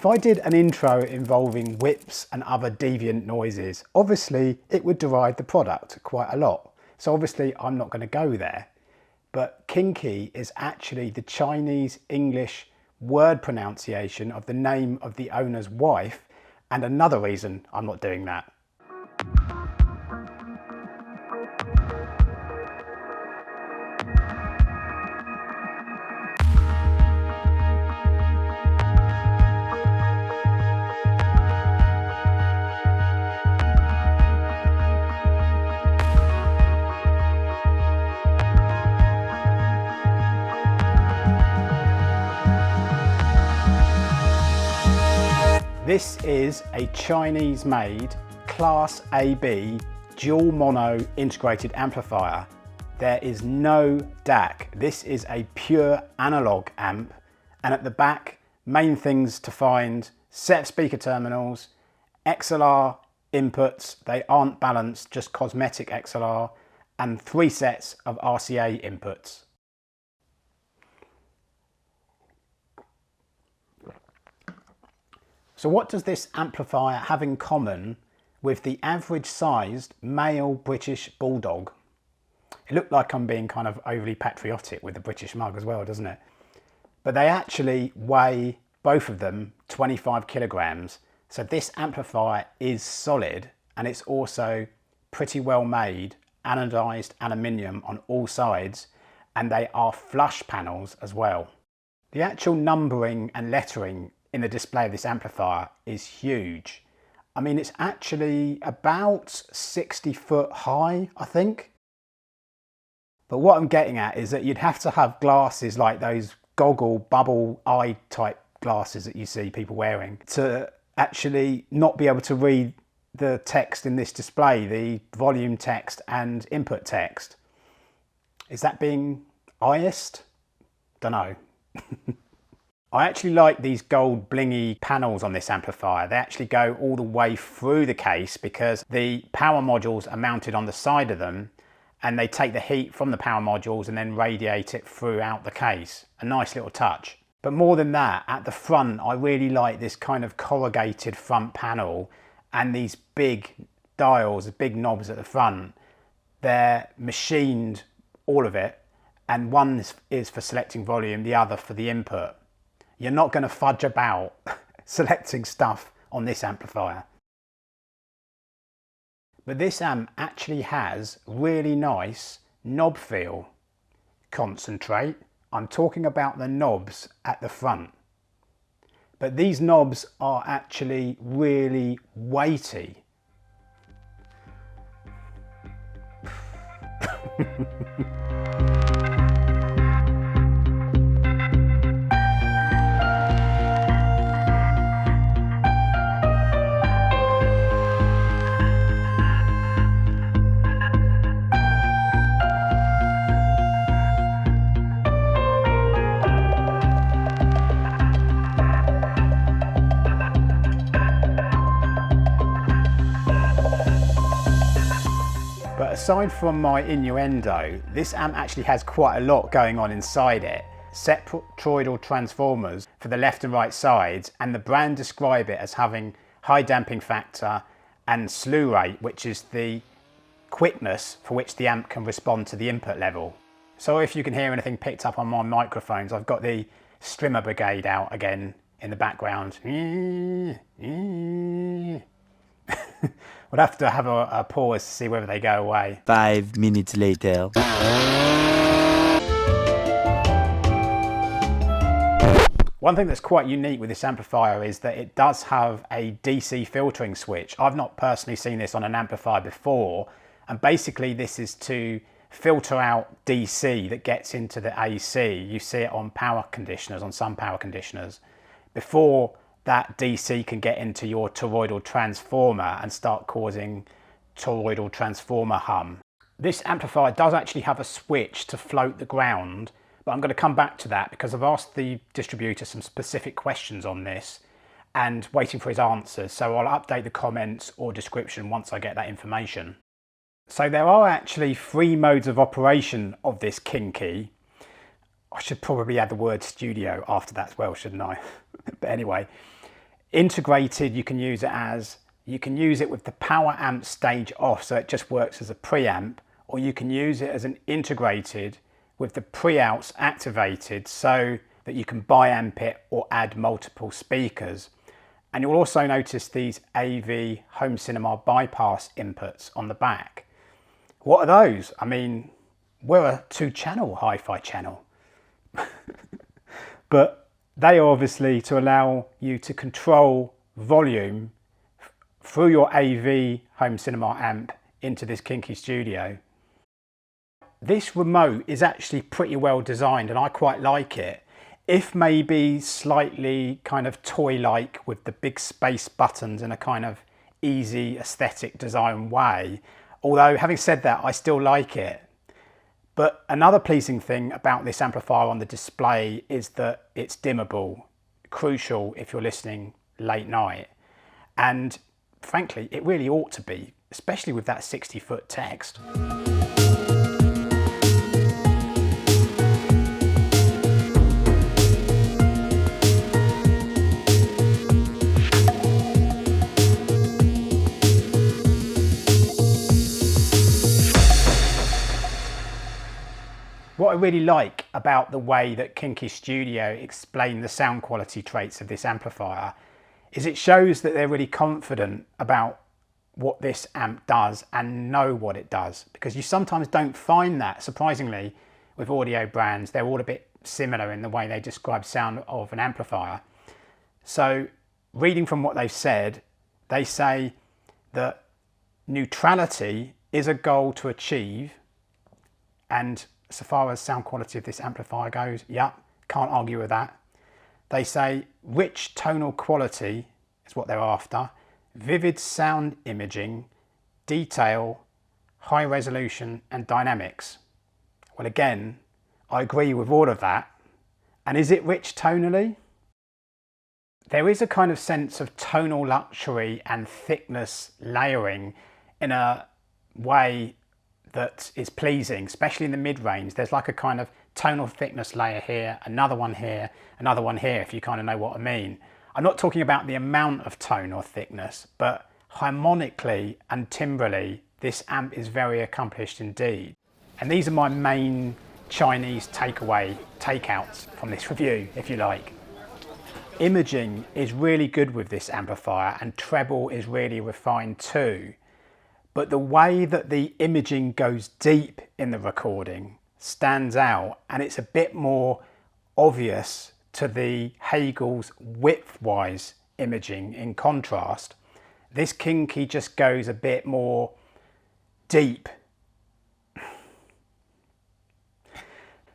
If I did an intro involving whips and other deviant noises, obviously it would deride the product quite a lot. So obviously I'm not going to go there. But Kinki is actually the Chinese English word pronunciation of the name of the owner's wife, and another reason I'm not doing that. This is a Chinese-made Class AB dual mono integrated amplifier. There is no DAC. This is a pure analog amp, and at the back, main things to find: set of speaker terminals, XLR inputs, they aren't balanced, just cosmetic XLR, and 3 sets of RCA inputs. So what does this amplifier have in common with the average sized male British bulldog? It looked like I'm being kind of overly patriotic with the British mug as well, doesn't it? But they actually weigh, both of them, 25 kilograms. So this amplifier is solid, and it's also pretty well made, anodized aluminium on all sides, and they are flush panels as well. The actual numbering and lettering in the display of this amplifier is huge. I mean, it's actually about 60 foot high, I think. But what I'm getting at is that you'd have to have glasses like those goggle bubble eye type glasses that you see people wearing to actually not be able to read the text in this display, the volume text and input text. Is that being biased? Don't know. I actually like these gold blingy panels on this amplifier. They actually go all the way through the case because the power modules are mounted on the side of them, and they take the heat from the power modules and then radiate it throughout the case. A nice little touch. But more than that, at the front, I really like this kind of corrugated front panel and these big dials, big knobs at the front. They're machined, all of it, and one is for selecting volume, the other for the input. You're not going to fudge about selecting stuff on this amplifier. But this amp actually has really nice knob feel. Concentrate, I'm talking about the knobs at the front. But these knobs are actually really weighty. But aside from my innuendo, this amp actually has quite a lot going on inside it. Separate toroidal transformers for the left and right sides, and the brand describe it as having high damping factor and slew rate, which is the quickness for which the amp can respond to the input level. So if you can hear anything picked up on my microphones, I've got the Strimmer Brigade out again in the background. We'll have to have a pause to see whether they go away. 5 minutes later. One thing that's quite unique with this amplifier is that it does have a DC filtering switch. I've not personally seen this on an amplifier before, and basically this is to filter out DC that gets into the AC. You see it on power conditioners, on some power conditioners, before that DC can get into your toroidal transformer and start causing toroidal transformer hum. This amplifier does actually have a switch to float the ground, but I'm going to come back to that because I've asked the distributor some specific questions on this and waiting for his answers, so I'll update the comments or description once I get that information. So there are actually 3 modes of operation of this Kinki. I should probably add the word studio after that as well, shouldn't I? But anyway, Integrated, you can use it with the power amp stage off, so it just works as a preamp, or you can use it as an integrated with the pre-outs activated so that you can biamp it or add multiple speakers. And you'll also notice these AV home cinema bypass inputs on the back. What are those? I mean, we're a 2-channel hi-fi channel. But they are obviously to allow you to control volume through your AV home cinema amp into this Kinki studio. This remote is actually pretty well designed and I quite like it. If maybe slightly kind of toy-like with the big space buttons in a kind of easy aesthetic design way. Although having said that, I still like it. But another pleasing thing about this amplifier on the display is that it's dimmable, crucial if you're listening late night. And frankly, it really ought to be, especially with that 60-foot text. What I really like about the way that Kinki Studio explain the sound quality traits of this amplifier is it shows that they're really confident about what this amp does and know what it does, because you sometimes don't find that, surprisingly, with audio brands. They're all a bit similar in the way they describe sound of an amplifier. So reading from what they've said, they say that neutrality is a goal to achieve, and so far as sound quality of this amplifier goes, yeah, can't argue with that. They say rich tonal quality is what they're after, vivid sound imaging, detail, high resolution and dynamics. Well, again, I agree with all of that. And is it rich tonally? There is a kind of sense of tonal luxury and thickness layering in a way that is pleasing, especially in the mid-range. There's like a kind of tonal thickness layer here, another one here, another one here, if you kind of know what I mean. I'm not talking about the amount of tone or thickness, but harmonically and timbrally, this amp is very accomplished indeed. And these are my main Chinese takeouts from this review, if you like. Imaging is really good with this amplifier, and treble is really refined too. But the way that the imaging goes deep in the recording stands out, and it's a bit more obvious to the Hegel's width-wise imaging in contrast. This Kinki just goes a bit more deep.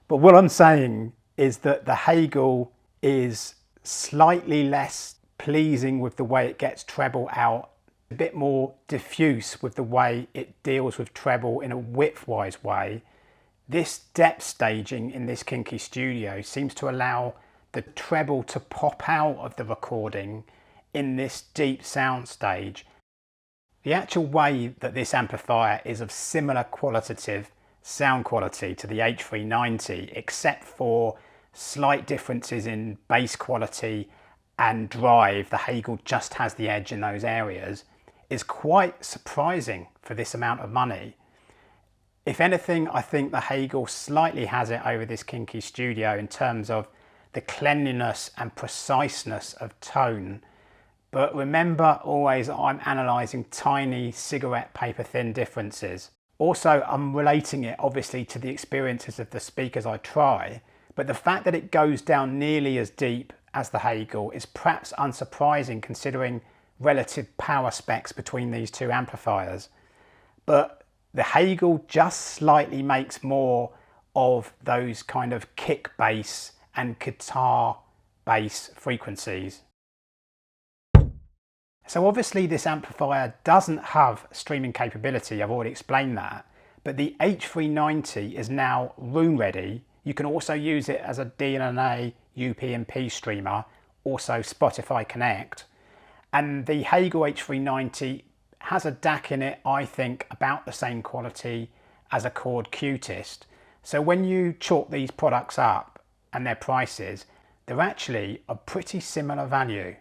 But what I'm saying is that the Hegel is slightly less pleasing with the way it gets treble out, a bit more diffuse with the way it deals with treble in a width-wise way. This depth staging in this Kinki Studio seems to allow the treble to pop out of the recording in this deep sound stage. The actual way that this amplifier is of similar qualitative sound quality to the H390, except for slight differences in bass quality and drive, the Hegel just has the edge in those areas, is quite surprising for this amount of money. If anything, I think the Hegel slightly has it over this Kinki Studio in terms of the cleanliness and preciseness of tone. But remember always that I'm analysing tiny cigarette paper thin differences. Also, I'm relating it obviously to the experiences of the speakers I try, but the fact that it goes down nearly as deep as the Hegel is perhaps unsurprising considering relative power specs between these two amplifiers. But the Hegel just slightly makes more of those kind of kick bass and guitar bass frequencies. So obviously this amplifier doesn't have streaming capability, I've already explained that, but the H390 is now Roon ready. You can also use it as a DLNA UPnP streamer, also Spotify Connect. And the Hegel H390 has a DAC in it, I think, about the same quality as a Chord Qtist. So when you chalk these products up and their prices, they're actually a pretty similar value.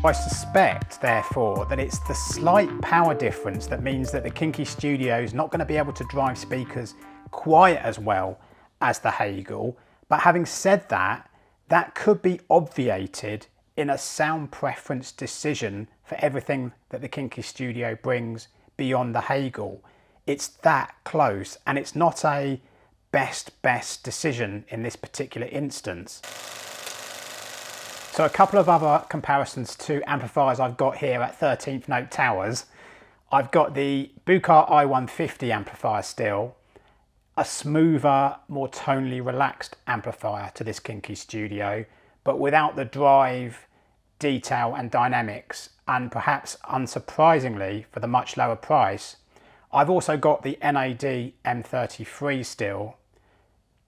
I suspect, therefore, that it's the slight power difference that means that the Kinki Studio is not going to be able to drive speakers quite as well as the Hegel. But having said that, that could be obviated in a sound preference decision for everything that the Kinki Studio brings beyond the Hegel. It's that close, and it's not a best decision in this particular instance. So a couple of other comparisons to amplifiers I've got here at 13th Note Towers. I've got the Bucar i150 amplifier still, a smoother, more tonally relaxed amplifier to this Kinki Studio, but without the drive, detail and dynamics, and perhaps unsurprisingly for the much lower price, I've also got the NAD M33 still.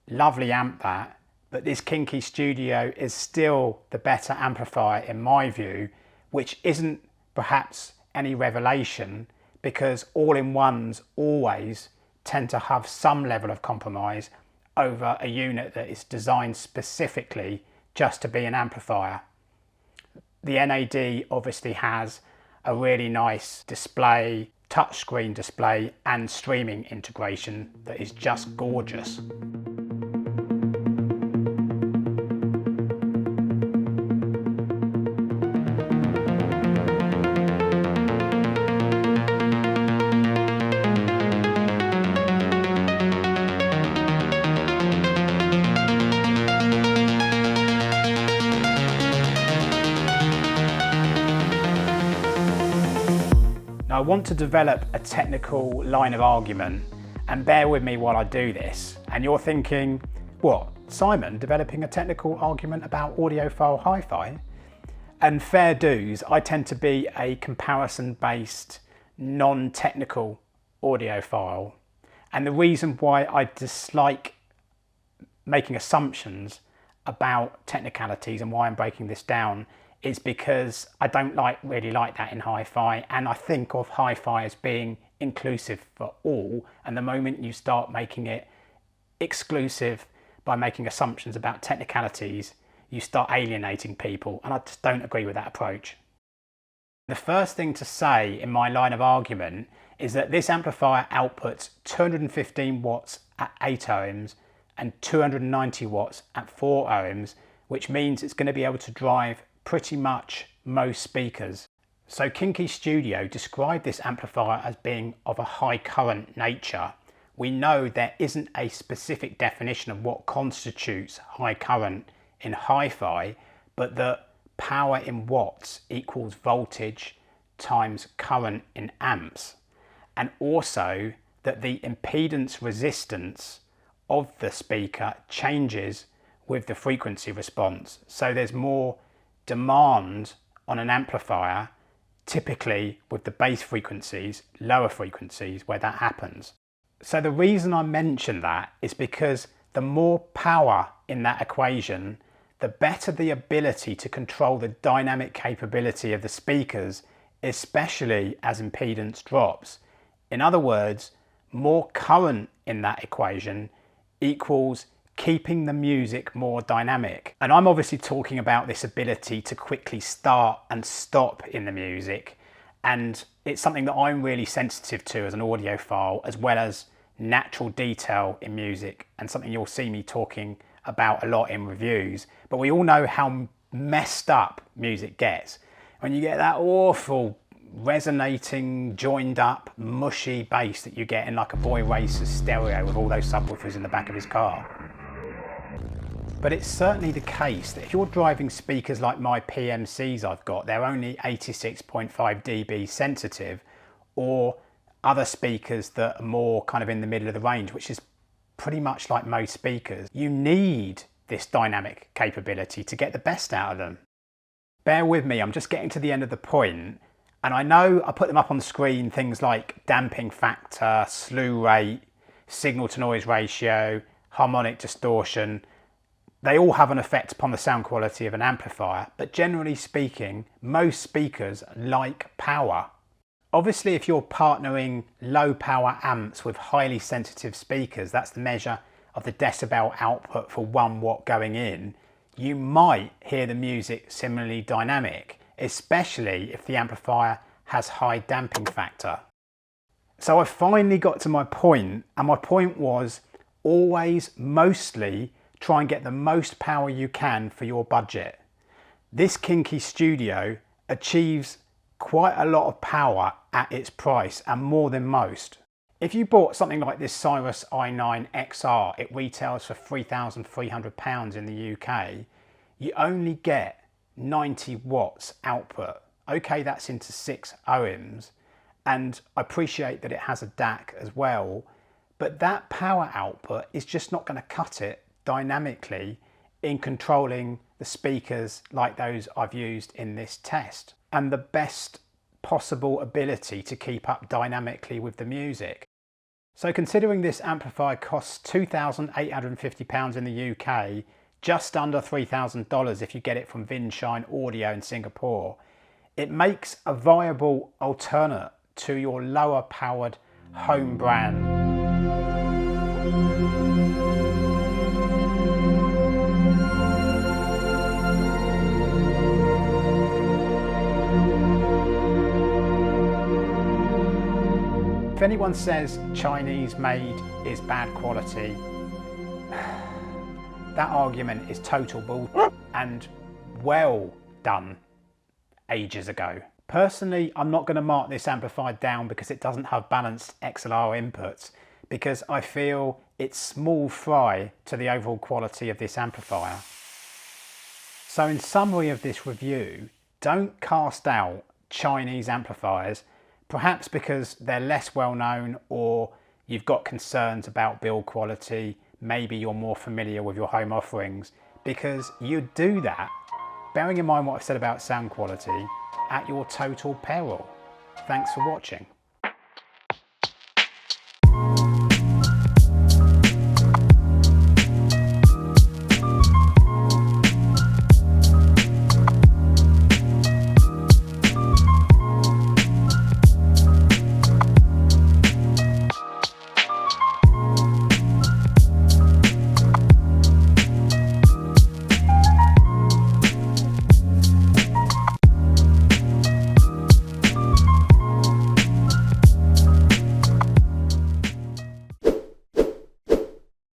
Lovely amp that. But this Kinki Studio is still the better amplifier in my view, which isn't perhaps any revelation because all-in-ones always tend to have some level of compromise over a unit that is designed specifically just to be an amplifier. The NAD obviously has a really nice display, touchscreen display and streaming integration that is just gorgeous. Now, I want to develop a technical line of argument, and bear with me while I do this. And you're thinking, what, Simon developing a technical argument about audiophile hi-fi? And fair dues, I tend to be a comparison-based, non-technical audiophile. And the reason why I dislike making assumptions about technicalities and why I'm breaking this down is because I don't really like that in hi-fi, and I think of hi-fi as being inclusive for all, and the moment you start making it exclusive by making assumptions about technicalities, you start alienating people, and I just don't agree with that approach. The first thing to say in my line of argument is that this amplifier outputs 215 watts at 8 ohms and 290 watts at 4 ohms, which means it's going to be able to drive pretty much most speakers. So Kinki Studio described this amplifier as being of a high current nature. We know there isn't a specific definition of what constitutes high current in hi-fi, but that power in watts equals voltage times current in amps, and also that the impedance resistance of the speaker changes with the frequency response. So there's more demand on an amplifier, typically with the bass frequencies, lower frequencies where that happens. So the reason I mention that is because the more power in that equation, the better the ability to control the dynamic capability of the speakers, especially as impedance drops. In other words, more current in that equation equals keeping the music more dynamic. And I'm obviously talking about this ability to quickly start and stop in the music. And it's something that I'm really sensitive to as an audiophile, as well as natural detail in music, and something you'll see me talking about a lot in reviews. But we all know how messed up music gets. When you get that awful resonating, joined up, mushy bass that you get in like a Boy Racer's stereo with all those subwoofers in the back of his car. But it's certainly the case that if you're driving speakers like my PMCs I've got, they're only 86.5 dB sensitive, or other speakers that are more kind of in the middle of the range, which is pretty much like most speakers. You need this dynamic capability to get the best out of them. Bear with me, I'm just getting to the end of the point, and I know I put them up on the screen, things like damping factor, slew rate, signal to noise ratio, harmonic distortion. They all have an effect upon the sound quality of an amplifier, but generally speaking, most speakers like power. Obviously, if you're partnering low power amps with highly sensitive speakers, that's the measure of the decibel output for 1 watt going in, you might hear the music similarly dynamic, especially if the amplifier has high damping factor. So I finally got to my point, and my point was always mostly try and get the most power you can for your budget. This Kinki Studio achieves quite a lot of power at its price, and more than most. If you bought something like this Cyrus i9 XR, it retails for £3,300 in the UK, you only get 90 watts output. Okay, that's into 6 ohms, and I appreciate that it has a DAC as well, but that power output is just not going to cut it dynamically in controlling the speakers like those I've used in this test, and the best possible ability to keep up dynamically with the music. So considering this amplifier costs £2,850 in the UK, just under $3,000 if you get it from Vinshine Audio in Singapore, it makes a viable alternate to your lower powered home brand. If anyone says Chinese made is bad quality, that argument is total bull and well done ages ago. Personally, I'm not going to mark this amplifier down because it doesn't have balanced XLR inputs, because I feel it's small fry to the overall quality of this amplifier. So in summary of this review, don't cast out Chinese amplifiers, perhaps because they're less well known, or you've got concerns about build quality, maybe you're more familiar with your home offerings, because you do that, bearing in mind what I've said about sound quality, at your total peril. Thanks for watching.